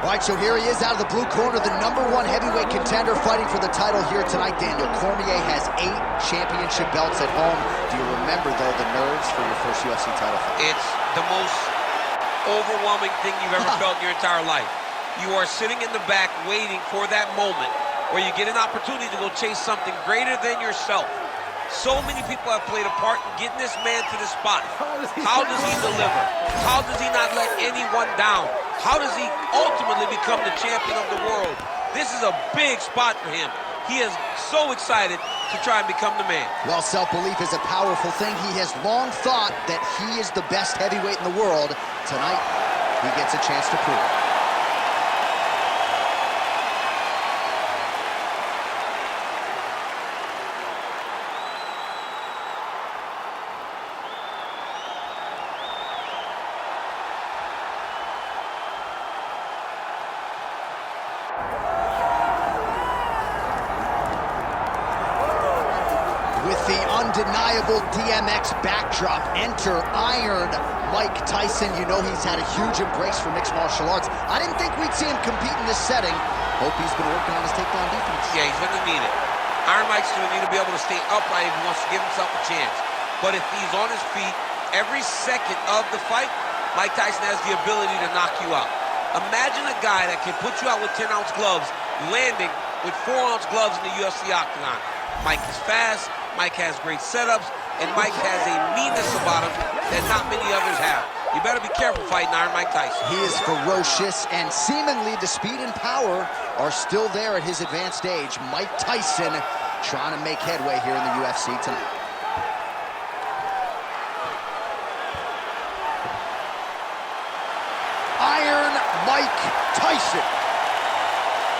All right, so here he is out of the blue corner, the #1 heavyweight contender fighting for the title here tonight. Daniel Cormier has 8 championship belts at home. Do you remember, though, the nerves for your first UFC title fight? It's the most overwhelming thing you've ever felt in your entire life. You are sitting in the back waiting for that moment where you get an opportunity to go chase something greater than yourself. So many people have played a part in getting this man to this spot. How does he deliver? How does he not let anyone down? How does he ultimately become the champion of the world? This is a big spot for him. He is so excited to try and become the man. Well, self-belief is a powerful thing. He has long thought that he is the best heavyweight in the world. Tonight, he gets a chance to prove it. With the undeniable DMX backdrop, enter Iron Mike Tyson. You know he's had a huge embrace for mixed martial arts. I didn't think we'd see him compete in this setting. Hope he's been working on his takedown defense. Yeah, he's going to need it. Iron Mike's going to need to be able to stay upright if he wants to give himself a chance. But if he's on his feet every second of the fight, Mike Tyson has the ability to knock you out. Imagine a guy that can put you out with 10-ounce gloves, landing with 4-ounce gloves in the UFC octagon. Mike is fast, Mike has great setups, and Mike has a meanness about him that not many others have. You better be careful fighting Iron Mike Tyson. He is ferocious, and seemingly the speed and power are still there at his advanced age. Mike Tyson trying to make headway here in the UFC tonight. Iron Mike Tyson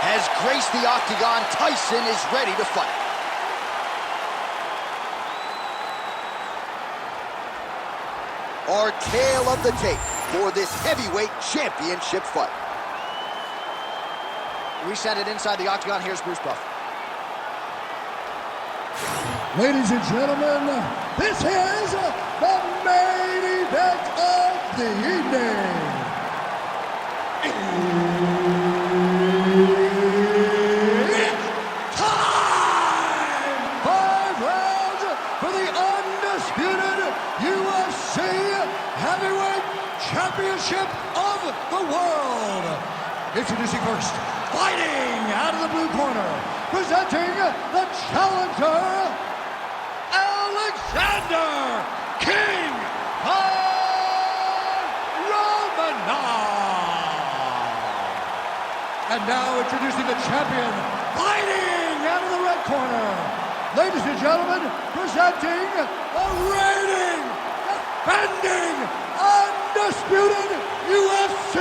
has graced the octagon. Tyson is ready to fight. Our tale of the tape for this heavyweight championship fight. We send it inside the octagon. Here's Bruce Buffer. Ladies and gentlemen, this is the main event of the evening. It's time! 5 rounds for the undisputed UFC Heavyweight Championship of the world. Introducing first, fighting out of the blue corner, presenting the challenger, Alexandr King Romanov. And now introducing the champion, fighting out of the red corner. Ladies and gentlemen, presenting the reigning, defending, undisputed UFC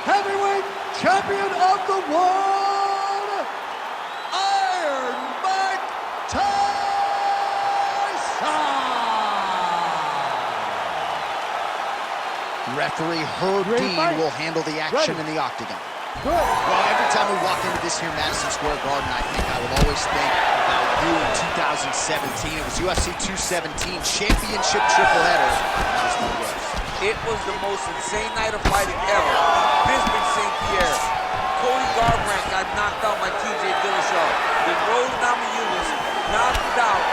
Heavyweight Champion of the world, Iron Mike Tyson. Referee Herb Dean will handle the action in the octagon. Well, every time we walk into this here Madison Square Garden, I think I will always think about you in 2017. It was UFC 217 championship triple header. It was the most insane night of fighting ever. Bisping St. Pierre. Cody Garbrandt got knocked out by TJ Dillashaw. Then Rose Namajunas knocked out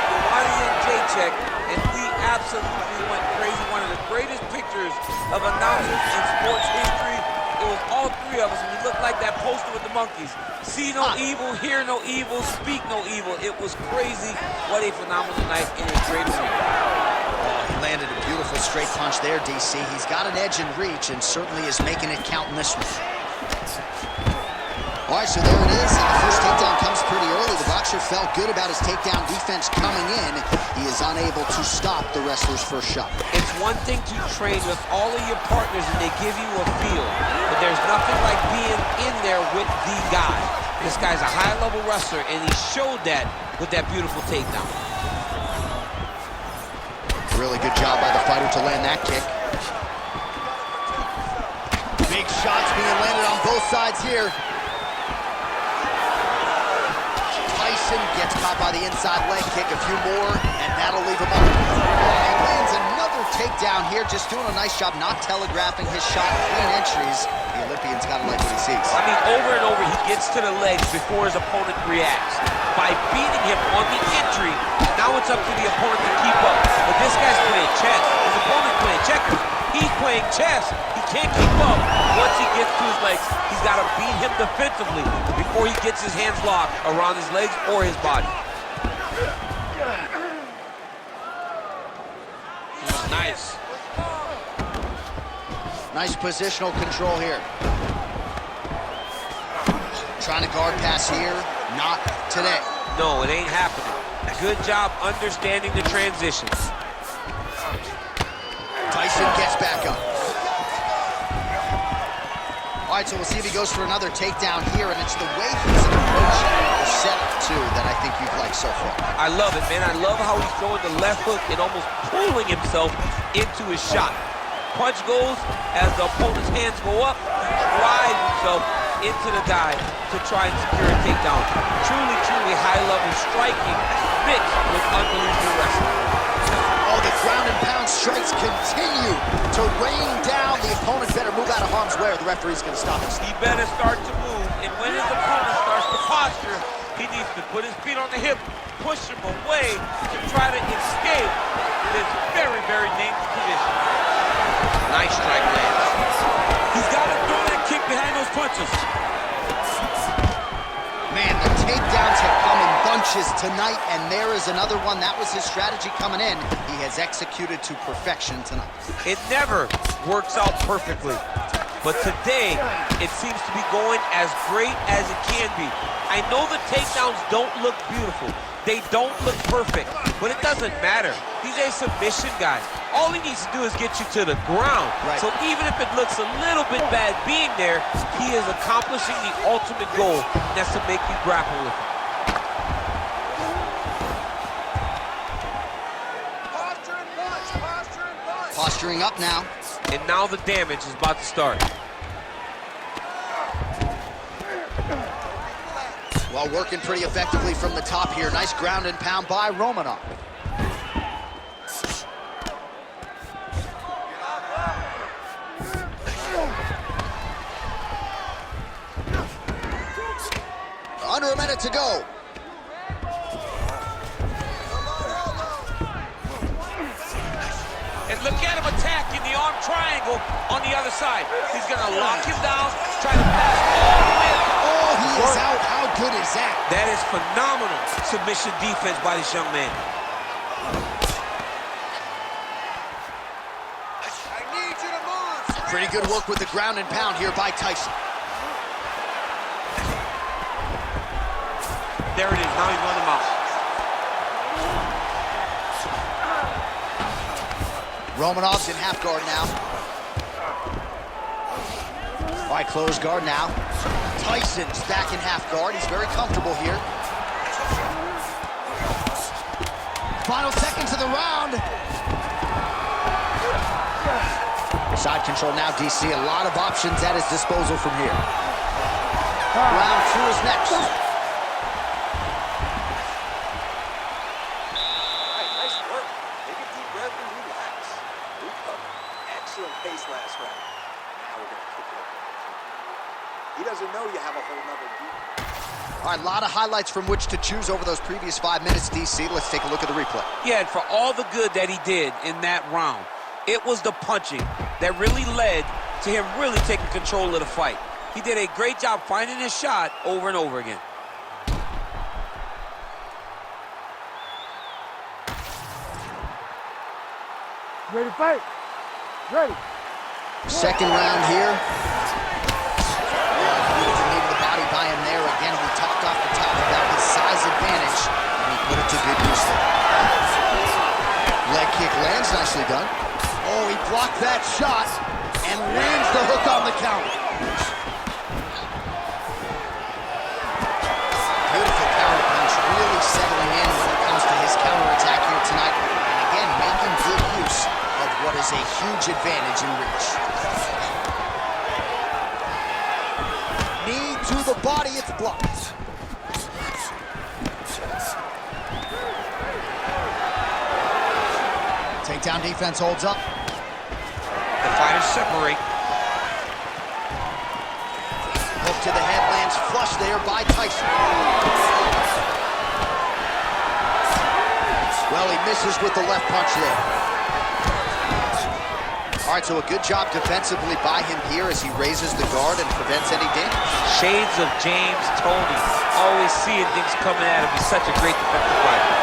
J Jacek, and we absolutely went crazy. One of the greatest pictures of announcers in sports history. It was all 3 of us, and we looked like that poster with the monkeys. See no evil, hear no evil, speak no evil. It was crazy. What a phenomenal night in his great arena. He landed a beautiful straight punch there, DC. He's got an edge in reach and certainly is making it count in this one. All right, so there it is. And the first takedown comes pretty early. The boxer felt good about his takedown defense coming in. He is unable to stop the wrestler's first shot. It's one thing to train with all of your partners and they give you a feel, but there's nothing like being in there with the guy. This guy's a high-level wrestler, and he showed that with that beautiful takedown. Really good job by the fighter to land that kick. Big shots being landed on both sides here. Tyson Tyson gets caught by the inside leg kick, a few more, and that'll leave him up. He lands another takedown here, just doing a nice job not telegraphing his shot, clean entries. The Olympian's got to like what he sees. I mean, over and over, he gets to the legs before his opponent reacts. By beating him on the entry, now it's up to the opponent to keep up. But this guy's playing chess. His opponent's playing checkers. He's playing chess. He can't keep up. Once he gets to his legs, he's got to beat him defensively before he gets his hands locked around his legs or his body. Nice. Nice positional control here. Trying to guard pass here. Not today. No, it ain't happening. Good job understanding the transitions. Tyson gets back up. All right, so we'll see if he goes for another takedown here, and it's the way he's approaching the setup, too, that I think you've liked so far. I love it, man. I love how he's throwing the left hook and almost pulling himself into his shot. Punch goes, as the opponent's hands go up, he drives himself into the guy to try and secure a takedown. Truly, truly high-level striking mixed with unbelievable wrestling. Oh, the ground and pound strikes continue to rain down. The opponent better move out of harm's way or the referee's going to stop us. He better start to move, and when his opponent starts to posture, he needs to put his feet on the hip, push him away to try to escape this very, very dangerous position. Nice strike lands. He's got to throw that kick behind those punches. Man, the takedowns have come in bunches tonight, and there is another one. That was his strategy coming in. He has executed to perfection tonight. It never works out perfectly, but today it seems to be going as great as it can be. I know the takedowns don't look beautiful. They don't look perfect, but it doesn't matter. He's a submission guy. All he needs to do is get you to the ground. Right. So even if it looks a little bit bad being there, he is accomplishing the ultimate goal, and that's to make you grapple with him. Posture and punch, posture and punch. Posturing up now. And now the damage is about to start. Well, working pretty effectively from the top here. Nice ground and pound by Romanov. Under a minute to go. And look at him attacking the arm triangle on the other side. He's going to lock him down, try to pass all the way. Oh, he is out. How good is that? That is phenomenal submission defense by this young man. I need you to move. Pretty good work with the ground and pound here by Tyson. There it is. Now he's run him out. Romanov's in half guard now. All right, close guard now. Tyson's back in half guard. He's very comfortable here. Final seconds of the round. Side control now, DC. A lot of options at his disposal from here. Round 2 is next. Nice work. Take a deep breath and relax. Excellent pace last round. Now we're going to kick it up. He doesn't know you have a whole nother beat. All right, a lot of highlights from which to choose over those previous 5 minutes, DC. Let's take a look at the replay. Yeah, and for all the good that he did in that round, it was the punching that really led to him really taking control of the fight. He did a great job finding his shot over and over again. Ready to fight? Ready. Second round here. Beautiful knee to the body by him there. Again, we talked off the top about his size advantage, and he put it to good use there. Leg kick lands, nicely done. Oh, he blocked that shot and lands the hook on the counter. Beautiful counter punch, really settling in when it comes to his counterattack here tonight. And again, making good use of what is a huge advantage in reach. Knee to the body, it's blocked. Takedown defense holds up. The fighters separate. Hook to the head lands flush there by Tyson. Well, he misses with the left punch there. All right, so a good job defensively by him here as he raises the guard and prevents any damage. Shades of James Toney. Always seeing things coming at him. He's such a great defensive fighter.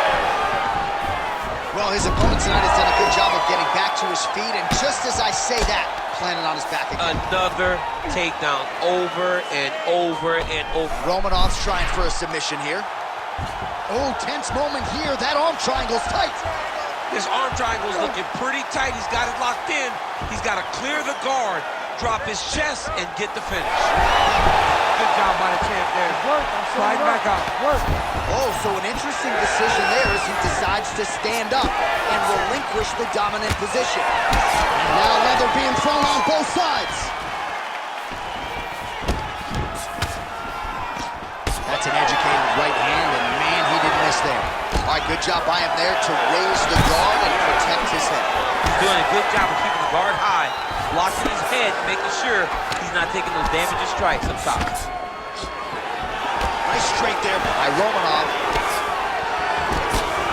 Well, his opponent tonight has done a good job of getting back to his feet, and just as I say that, planning on his back again. Another takedown over and over and over. Romanov's trying for a submission here. Oh, tense moment here. That arm triangle's tight. This arm triangle's looking pretty tight. He's got it locked in. He's got to clear the guard, drop his chest, and get the finish. Good job by the champ there. Slide back out. Oh, so an interesting decision there as he decides to stand up and relinquish the dominant position. And now leather being thrown on both sides. That's an educated right hand, and man, he didn't miss there. All right, good job by him there to raise the guard and protect his head. He's doing a good job of keeping the guard high, blocking his head, making sure he's not taking those damaging strikes up top. Nice straight there by Romanov.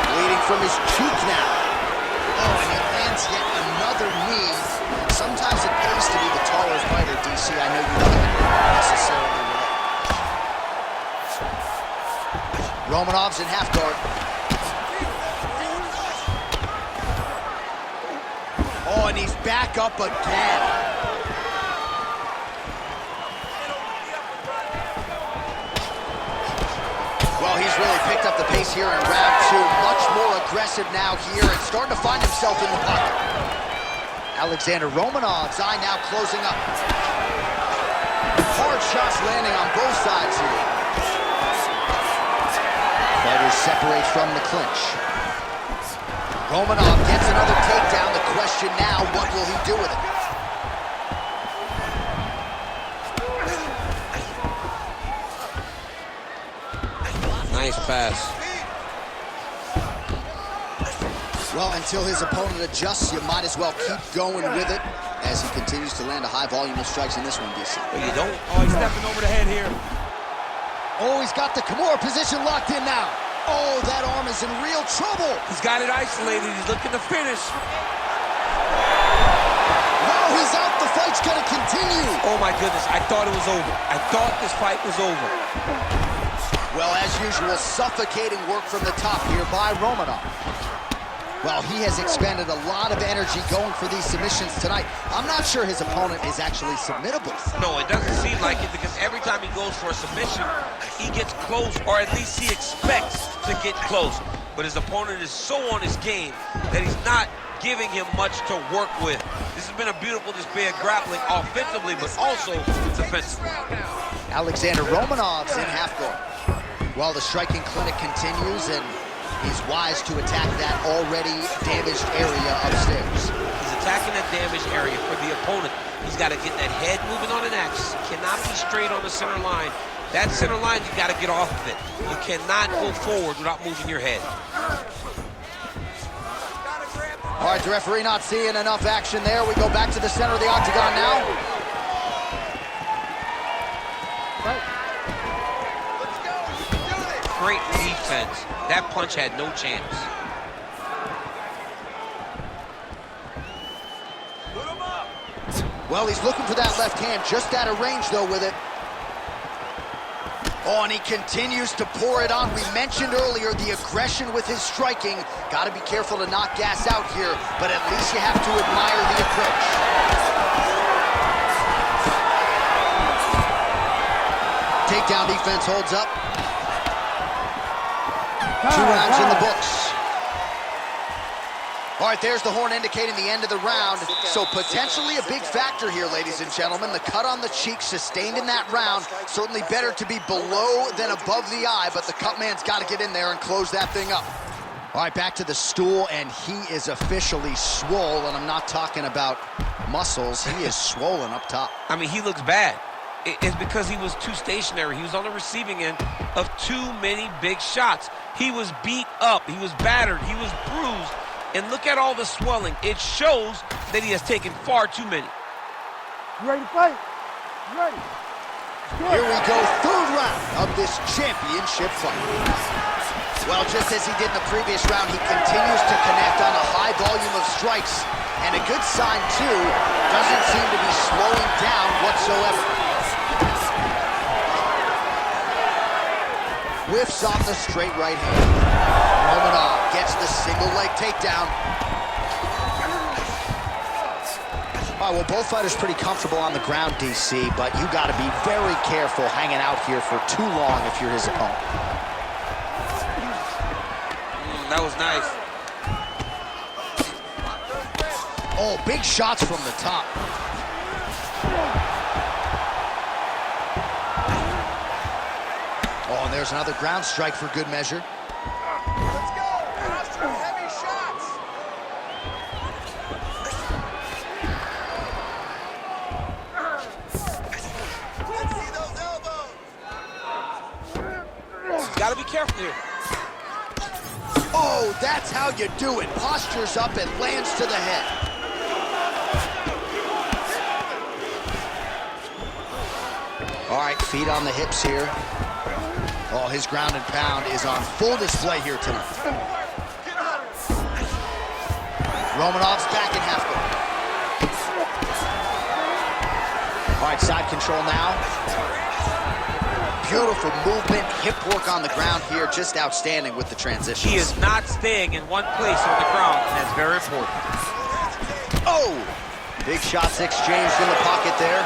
Bleeding from his cheek now. Oh, and he lands yet another knee. Sometimes it pays to be the taller fighter, DC. I know you can't necessarily relate. Romanov's in half guard. Oh, and he's back up again. Well, he's really picked up the pace here in round two. Much more aggressive now here and starting to find himself in the pocket. Alexandr Romanov's eye now closing up. Hard shots landing on both sides here. Fighters separate from the clinch. Romanov gets another takedown. The question now, what will he do with it? Nice pass. Well, until his opponent adjusts, you might as well keep going with it as he continues to land a high volume of strikes in this one, DC. But you don't. Oh, he's stepping over the head here. Oh, he's got the Kimura position locked in now. Oh, that arm is in real trouble. He's got it isolated. He's looking to finish. No, he's out. The fight's going to continue. Oh, my goodness. I thought it was over. I thought this fight was over. Well, as usual, suffocating work from the top here by Romanov. Well, he has expended a lot of energy going for these submissions tonight. I'm not sure his opponent is actually submittable. No, it doesn't seem like it because every time he goes for a submission, he gets close, or at least he expects to get close. But his opponent is so on his game that he's not giving him much to work with. This has been a beautiful display of grappling offensively, but also defensively. Alexandr Romanov's in half guard. While the striking clinic continues, and he's wise to attack that already damaged area upstairs. He's attacking that damaged area for the opponent. He's got to get that head moving on an axis. Cannot be straight on the center line. That center line, you got to get off of it. You cannot go forward without moving your head. All right, the referee not seeing enough action there. We go back to the center of the octagon now. Great defense. That punch had no chance. Well, he's looking for that left hand, just out of range, though, with it. Oh, and he continues to pour it on. We mentioned earlier the aggression with his striking. Got to be careful to not gas out here, but at least you have to admire the approach. Takedown defense holds up. 2 rounds in the books. All right, there's the horn indicating the end of the round. So potentially a big factor here, ladies and gentlemen. The cut on the cheek sustained in that round. Certainly better to be below than above the eye, but the cut man's got to get in there and close that thing up. All right, back to the stool, and he is officially swole, and I'm not talking about muscles. He is swollen up top. I mean, he looks bad. It's because he was too stationary. He was on the receiving end of too many big shots. He was beat up. He was battered. He was bruised. And look at all the swelling. It shows that he has taken far too many. You ready to fight? You ready? Here we go, third round of this championship fight. Well, just as he did in the previous round, he continues to connect on a high volume of strikes. And a good sign, too, doesn't seem to be slowing down whatsoever. Whiffs on the straight right hand. Romanov gets the single leg takedown. All right, well, both fighters pretty comfortable on the ground, DC, but you got to be very careful hanging out here for too long if you're his opponent. That was nice. Oh, big shots from the top. Oh, and there's another ground strike for good measure. Let's go! Roster heavy shots! Let's see those elbows! Gotta be careful here. Oh, that's how you do it. Postures up and lands to the head. All right, feet on the hips here. Oh, his ground and pound is on full display here tonight. Romanov's back in half guard. All right, side control now. Beautiful movement, hip work on the ground here, just outstanding with the transitions. He is not staying in one place on the ground, and that's very important. Oh! Big shots exchanged in the pocket there.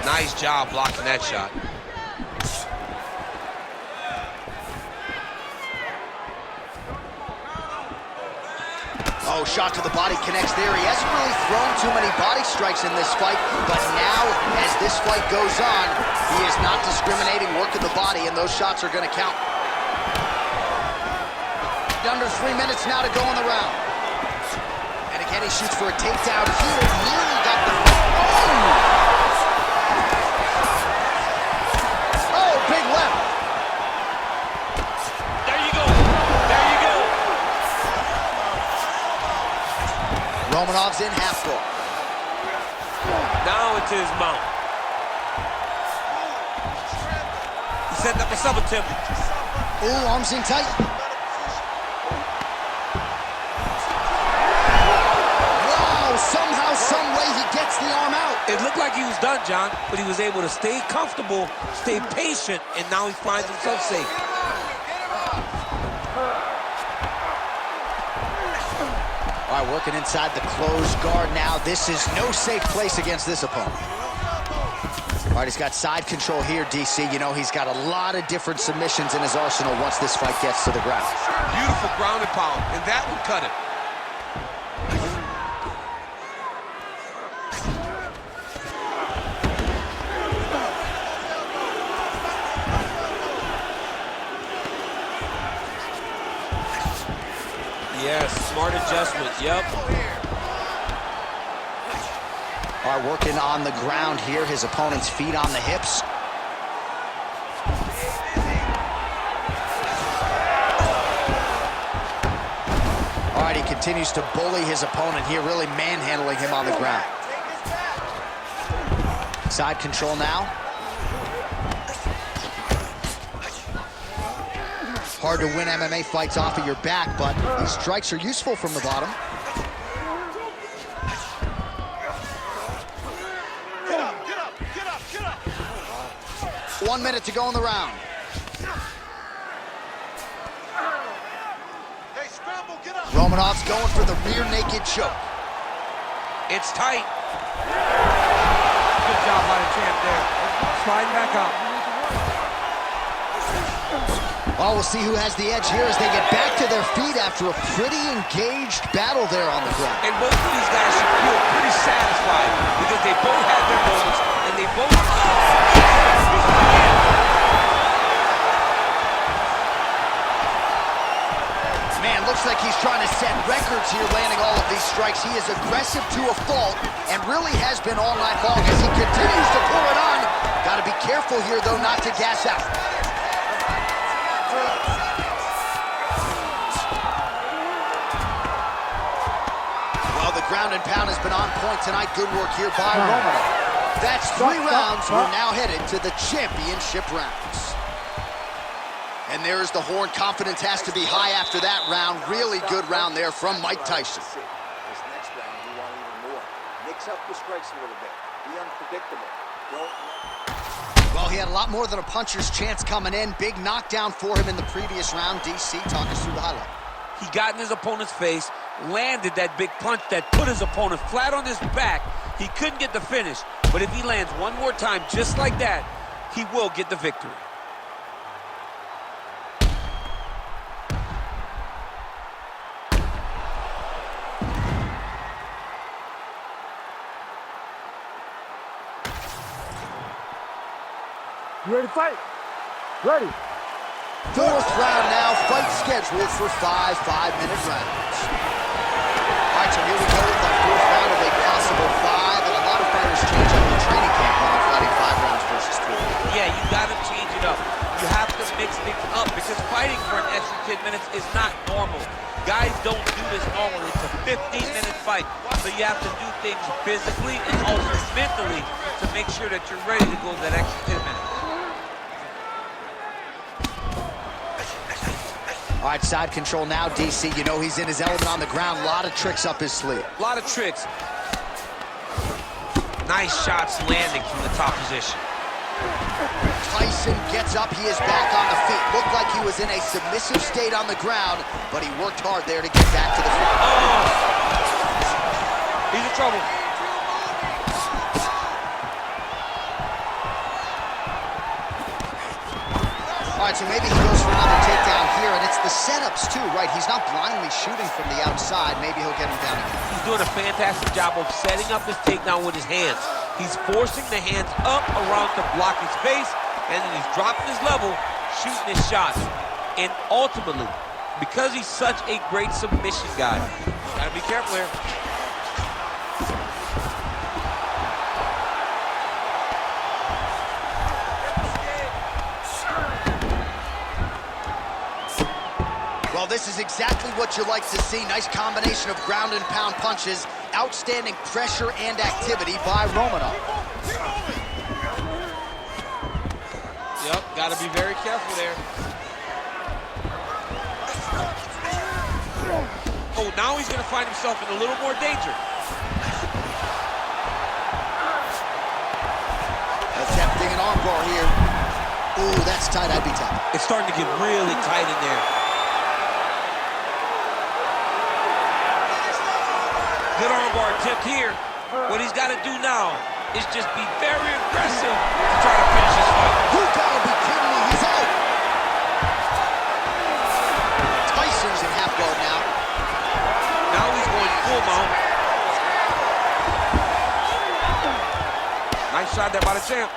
Nice job blocking that shot. Oh, shot to the body connects there. He hasn't really thrown too many body strikes in this fight, but now, as this fight goes on, he is not discriminating, working the body, and those shots are going to count. Under 3 minutes now to go in the round. And again, he shoots for a takedown here. Nearly got the... Oh, big left. There you go. There you go. Romanov's in half guard. Now it's his mount. He's setting up a sub attempt. Ooh, arms in tight. Wow, somehow, some way he gets the arm out. It looked like he was done, John, but he was able to stay comfortable, stay patient, and now he finds himself safe. All right, working inside the closed guard now. This is no safe place against this opponent. All right, he's got side control here, DC. You know, he's got a lot of different submissions in his arsenal once this fight gets to the ground. Beautiful ground and pound, and that would cut it. Yes, smart adjustment, yep. All right, working on the ground here. His opponent's feet on the hips. All right, he continues to bully his opponent here, really manhandling him on the ground. Side control now. Hard to win MMA fights off of your back, but these strikes are useful from the bottom. Get up, get up, get up, get up! 1 minute to go in the round. Hey, scramble, get up! Romanov's going for the rear naked choke. It's tight. Good job by the champ there. Sliding back up. Oh, we'll see who has the edge here as they get back to their feet after a pretty engaged battle there on the ground. And both of these guys should feel pretty satisfied because they both had their moments and they both... Man, looks like he's trying to set records here, landing all of these strikes. He is aggressive to a fault and really has been all night long as he continues to pull it on. Got to be careful here, though, not to gas out. Well, the ground and pound has been on point tonight. Good work here by Romanov. That's 3 rounds. We're now headed to the championship rounds. And there's the horn. Confidence has to be high after that round. Really good round there from Mike Tyson. This next round, you want even more. Mix up the strikes a little bit. Be unpredictable. Well, he had a lot more than a puncher's chance coming in. Big knockdown for him in the previous round. DC, talk us through the highlight. He got in his opponent's face, landed that big punch that put his opponent flat on his back. He couldn't get the finish, but if he lands one more time just like that, he will get the victory. You ready to fight? Ready. 4th round now, fight scheduled for 5 5-minute rounds. All right, so here we go with our 4th round of a possible 5, and a lot of fighters change up in training camp when they're fighting 5 rounds versus 3. Yeah, you gotta change it up. You have to mix things up because fighting for an extra 10 minutes is not normal. Guys don't do this normally. It's a 15-minute fight, so you have to do things physically and also mentally to make sure that you're ready to go that extra 10 minutes. All right, side control now, DC. You know he's in his element on the ground. A lot of tricks up his sleeve. A lot of tricks. Nice shots landing from the top position. Tyson gets up. He is back on the feet. Looked like he was in a submissive state on the ground, but he worked hard there to get back to the feet. Oh! He's in trouble. All right, so maybe he goes for another takedown here, and it's the setups too, right? He's not blindly shooting from the outside. Maybe he'll get him down again. He's doing a fantastic job of setting up his takedown with his hands. He's forcing the hands up around to block his face, and then he's dropping his level, shooting his shots. And ultimately, because he's such a great submission guy, gotta be careful here. Well, this is exactly what you like to see. Nice combination of ground and pound punches. Outstanding pressure and activity by Romanov. Yep, gotta be very careful there. Oh, now he's gonna find himself in a little more danger. Attempting an armbar here. Ooh, that's tight. I'd be tight. It's starting to get really tight in there. Good armbar attempt here. What he's got to do now is just be very aggressive to try to finish this fight. You gotta be kidding me. He's out. Tyson's in half guard now. Now he's going full mount. Nice shot there by the champ.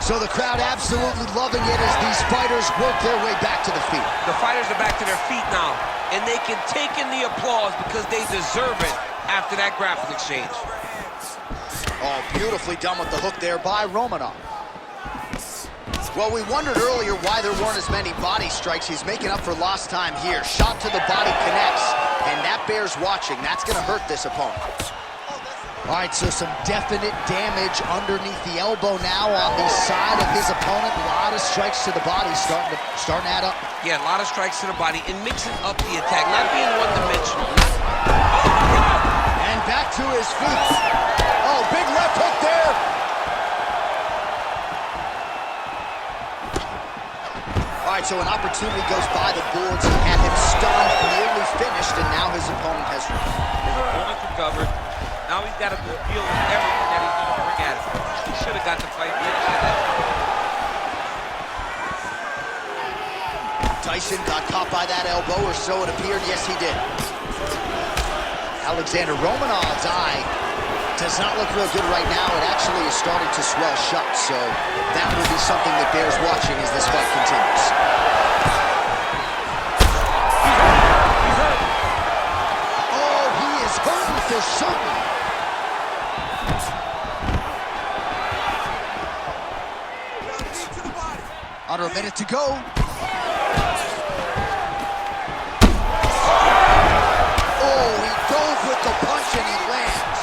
So the crowd absolutely loving it as these fighters work their way back to the feet. The fighters are back to their feet now, and they can take in the applause because they deserve it after that grappling exchange. Oh, beautifully done with the hook there by Romanov. Well, we wondered earlier why there weren't as many body strikes. He's making up for lost time here. Shot to the body connects, and that bears watching. That's going to hurt this opponent. All right, so some definite damage underneath the elbow now on the side of his opponent. A lot of strikes to the body starting to add up. Yeah, a lot of strikes to the body and mixing up the attack, not being one-dimensional. And back to his feet. Oh, big left hook there. All right, so an opportunity goes by the boards. He had him stunned, nearly finished, and now his opponent has recovered. His opponent recovered. Now he's got to deal with everything that he's going to bring at him. He should have got the fight finished at that point. Tyson got caught by that elbow, or so it appeared. Yes, he did. Alexandr Romanov's eye does not look real good right now. It actually is starting to swell shut, so that will be something that bears watching as this fight continues. He's hurt. Oh, he is hurting for certain. Under a minute to go. Oh, he goes with the punch and he lands.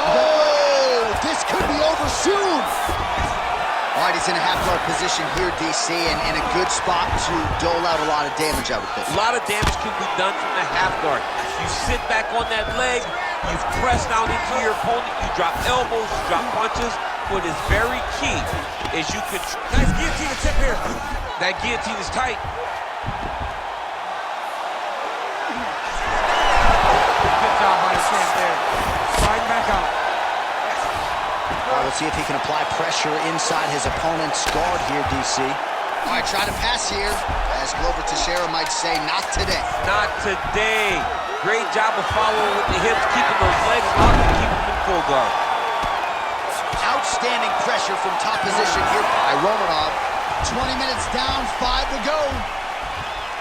Oh, this could be over soon. All right, he's in a half-guard position here, DC, and in a good spot to dole out a lot of damage, I would think. A lot of damage can be done from the half guard. You sit back on that leg, you press down into your opponent, you drop elbows, you drop punches. What is very key is you could... Nice guillotine attempt here. That guillotine is tight. Good job by the champ there. Sliding back out. All right, let's see if he can apply pressure inside his opponent's guard here, DC. All right, try to pass here. As Glover Teixeira might say, not today. Not today. Great job of following with the hips, keeping those legs locked and keeping them in full guard. Outstanding pressure from top position here by Romanov. 20 minutes down, 5 to go.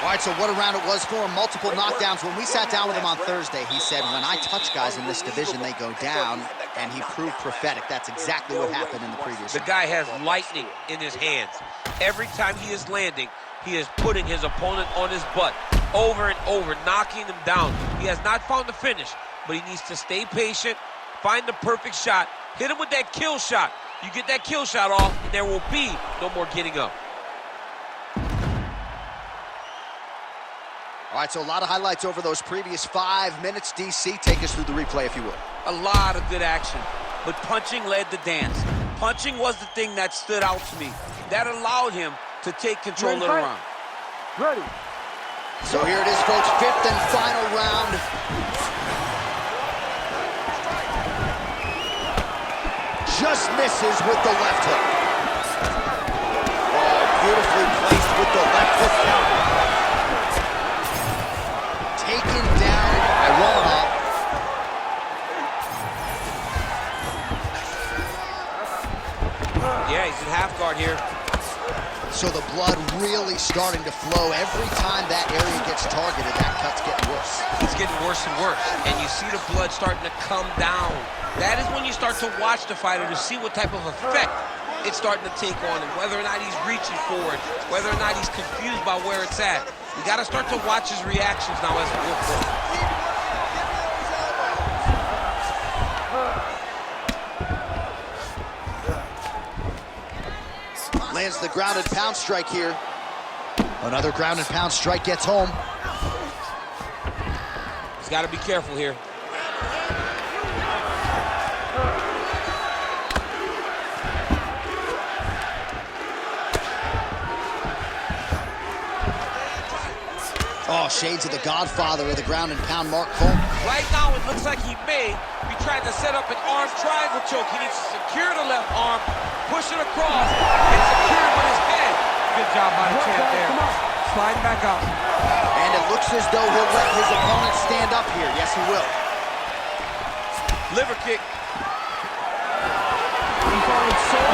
All right, so what a round it was for him. Multiple knockdowns. When we sat down with him on Thursday, he said, when I touch guys in this division, they go down, and he proved prophetic. That's exactly what happened in the previous round. The guy has lightning in his hands. Every time he is landing, he is putting his opponent on his butt over and over, knocking him down. He has not found the finish, but he needs to stay patient, find the perfect shot, hit him with that kill shot. You get that kill shot off, and there will be no more getting up. All right, so a lot of highlights over those previous 5 minutes. DC, take us through the replay, if you will. A lot of good action, but punching led the dance. Punching was the thing that stood out to me. That allowed him to take control of the round. Ready. So here it is, folks, 5th and final round. Just misses with the left hook. Oh, beautifully placed with the left hook counter. Taken down by Romanov. Yeah, he's in half guard here. So the blood really starting to flow. Every time that area gets targeted, that cut's getting worse. It's getting worse and worse, and you see the blood starting to come down. That is when you start to watch the fighter to see what type of effect it's starting to take on him, whether or not he's reaching for it, whether or not he's confused by where it's at. You got to start to watch his reactions now as we go forward. Lands the ground and pound strike here. Another ground and pound strike gets home. He's got to be careful here. Oh, shades of the godfather of the ground and pound, Mark Cole. Right now, it looks like he may be trying to set up an arm triangle choke. He needs to secure the left arm, push it across, and secure it with his head. Good job by the champ there. Sliding back out. And it looks as though he'll let his opponent stand up here. Yes, he will. Liver kick. He's falling so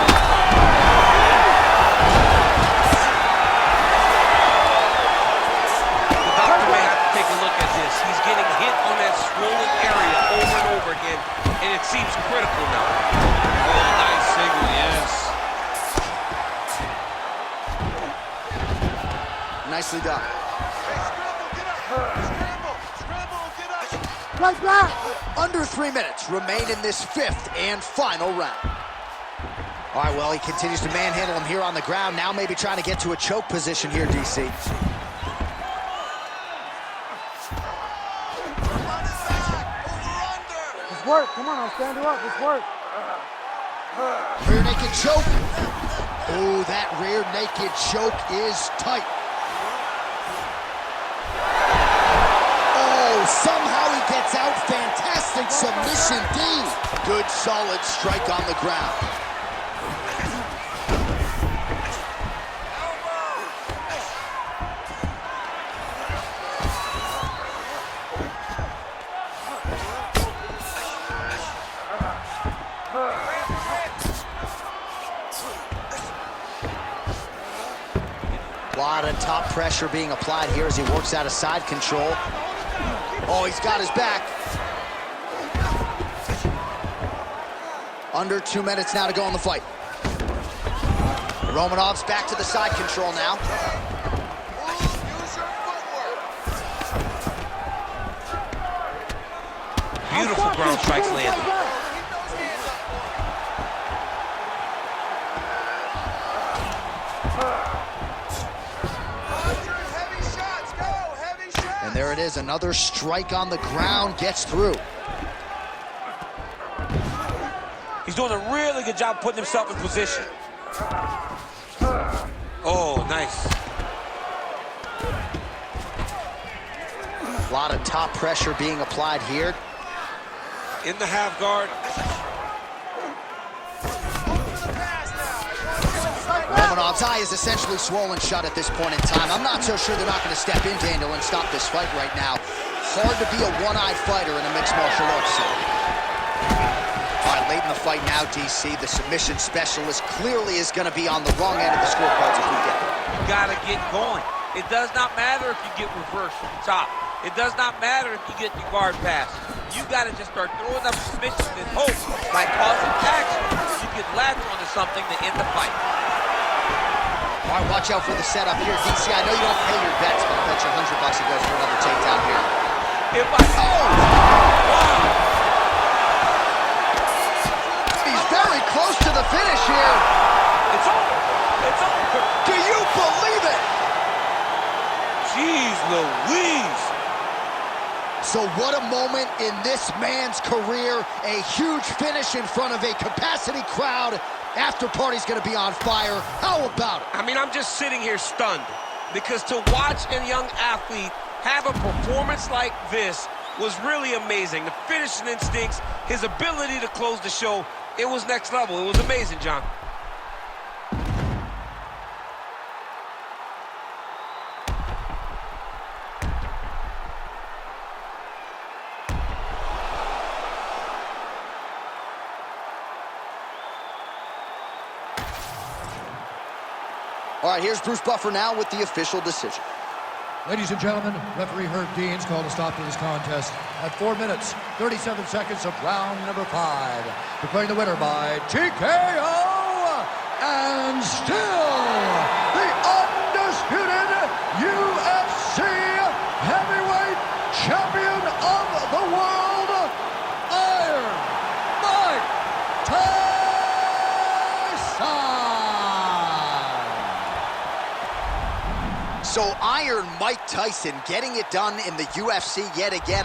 Take a look at this. He's getting hit on that swollen area over and over again, and it seems critical now. Oh, nice signal, yes. Nicely done. Right back. Under 3 minutes remain in this 5th and final round. All right, well, he continues to manhandle him here on the ground. Now maybe trying to get to a choke position here, DC. Work. Come on, I'll stand you up. Let's work. Rear naked choke. Oh, that rear naked choke is tight. Oh, somehow he gets out. Fantastic submission D. Good solid strike on the ground. A lot of top pressure being applied here as he works out of side control. Oh, he's got his back. Under 2 minutes now to go in the fight. Romanov's back to the side control now. Beautiful ground strikes landed. And there it is, another strike on the ground, gets through. He's doing a really good job putting himself in position. Oh, nice. A lot of top pressure being applied here. In the half guard. Romanov's eye is essentially swollen shut at this point in time. I'm not so sure they're not going to step in, Daniel, and stop this fight right now. Hard to be a one-eyed fighter in a mixed martial arts. All right, late in the fight now, DC, the submission specialist clearly is going to be on the wrong end of the scorecards if we get it. You got to get going. It does not matter if you get reversed from the top. It does not matter if you get your guard pass. You got to just start throwing up submissions and hope by causing action you can latch onto something to end the fight. All right, watch out for the setup here, DC. I know you don't pay your bets, but I'll bet you $100 he goes for another takedown here. He's very close to the finish here. It's over. It's over. Do you believe it? Jeez Louise. So what a moment in this man's career. A huge finish in front of a capacity crowd. After party's gonna be on fire. How about it? I mean, I'm just sitting here stunned because to watch a young athlete have a performance like this was really amazing. The finishing instincts, his ability to close the show, it was next level. It was amazing, John. All right, here's Bruce Buffer now with the official decision. Ladies and gentlemen, referee Herb Dean's called a stop to this contest at 4 minutes, 37 seconds of round number 5. Declaring the winner by TKO, and still the undisputed UFC heavyweight champion of the world, Iron Mike Tyson. So Iron Mike Tyson getting it done in the UFC yet again.